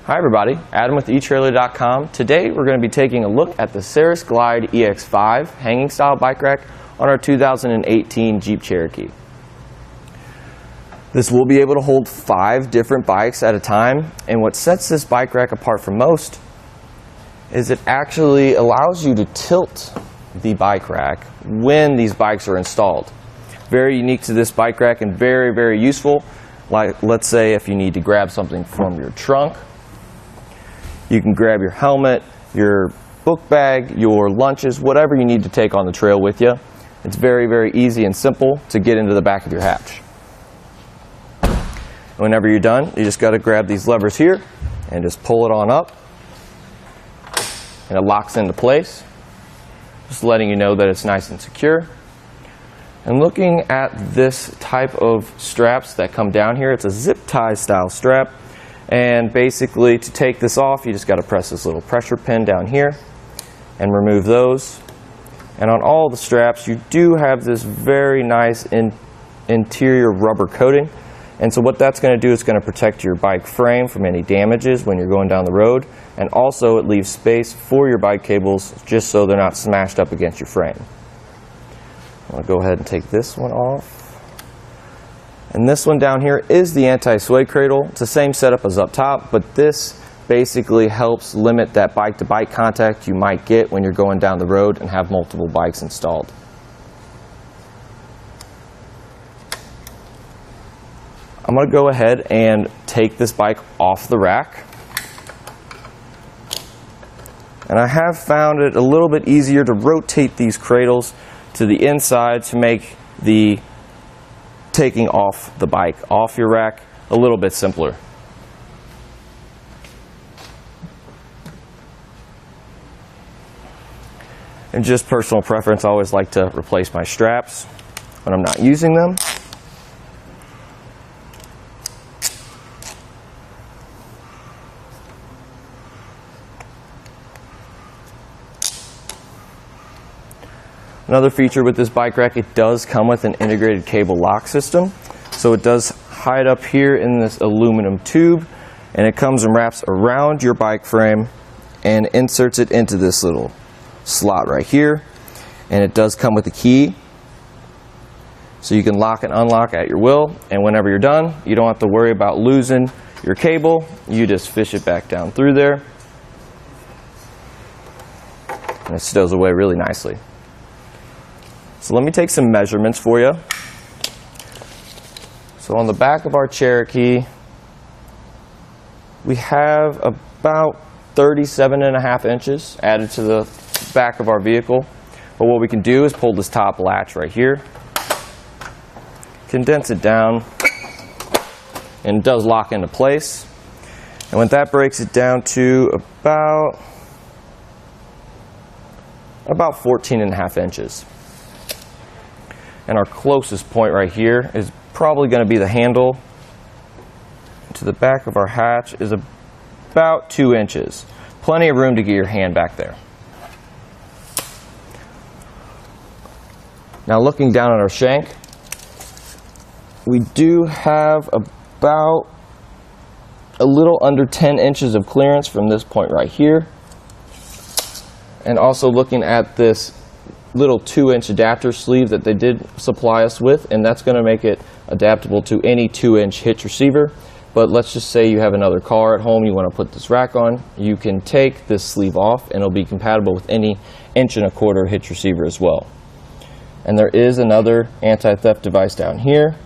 Hi everybody, Adam with etrailer.com. Today we're going to be taking a look at the Saris Glide EX5 hanging style bike rack on our 2018 Jeep Cherokee. This will be able to hold 5 different bikes at a time, and what sets this bike rack apart from most is it actually allows you to tilt the bike rack when these bikes are installed. Very unique to this bike rack and very, very useful. Like, let's say if you need to grab something from your trunk, you can grab your helmet, your book bag, your lunches, whatever you need to take on the trail with you. It's very, very easy and simple to get into the back of your hatch. Whenever you're done, you just got to grab these levers here and just pull it on up, and it locks into place, just letting you know that it's nice and secure. And looking at this type of straps that come down here, it's a zip tie style strap. And basically, to take this off, you just got to press this little pressure pin down here and remove those. And on all the straps, you do have this very nice interior rubber coating. And so what that's going to do is going to protect your bike frame from any damages when you're going down the road. And also it leaves space for your bike cables just so they're not smashed up against your frame. I'm going to go ahead and take this one off. And this one down here is the anti-sway cradle. It's the same setup as up top, but this basically helps limit that bike-to-bike contact you might get when you're going down the road and have multiple bikes installed. I'm going to go ahead and take this bike off the rack. And I have found it a little bit easier to rotate these cradles to the inside to make the taking off the bike off your rack a little bit simpler. And just personal preference, I always like to replace my straps when I'm not using them. Another feature with this bike rack, it does come with an integrated cable lock system. So it does hide up here in this aluminum tube, and it comes and wraps around your bike frame and inserts it into this little slot right here. And it does come with a key, so you can lock and unlock at your will. And whenever you're done, you don't have to worry about losing your cable. You just fish it back down through there, and it stows away really nicely. So let me take some measurements for you. So on the back of our Cherokee, we have about 37.5 inches added to the back of our vehicle. But what we can do is pull this top latch right here, condense it down, and it does lock into place. And when that breaks it down to about 14.5 inches. And our closest point right here is probably going to be the handle to the back of our hatch is about 2 inches. Plenty of room to get your hand back there. Now looking down at our shank, we do have about a little under 10 inches of clearance from this point right here. And also looking at this little 2-inch adapter sleeve that they did supply us with, and that's going to make it adaptable to any 2-inch hitch receiver. But let's just say you have another car at home, you want to put this rack on, you can take this sleeve off and it'll be compatible with any 1.25-inch hitch receiver as well. And there is another anti-theft device down here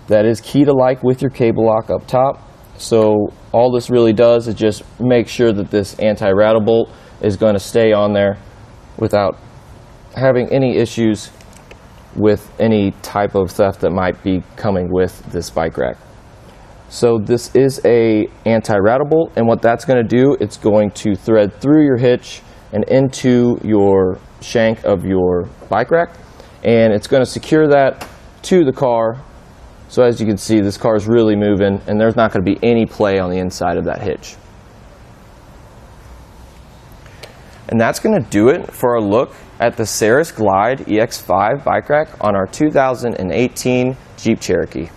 that is key to like with your cable lock up top. So all this really does is just make sure that this anti-rattle bolt is going to stay on there without having any issues with any type of theft that might be coming with this bike rack. So this is a anti-rattle bolt, and what that's going to do, it's going to thread through your hitch and into your shank of your bike rack, and it's going to secure that to the car. So as you can see, this car is really moving, and there's not going to be any play on the inside of that hitch. And that's going to do it for a look at the Saris Glide EX5 bike rack on our 2018 Jeep Cherokee.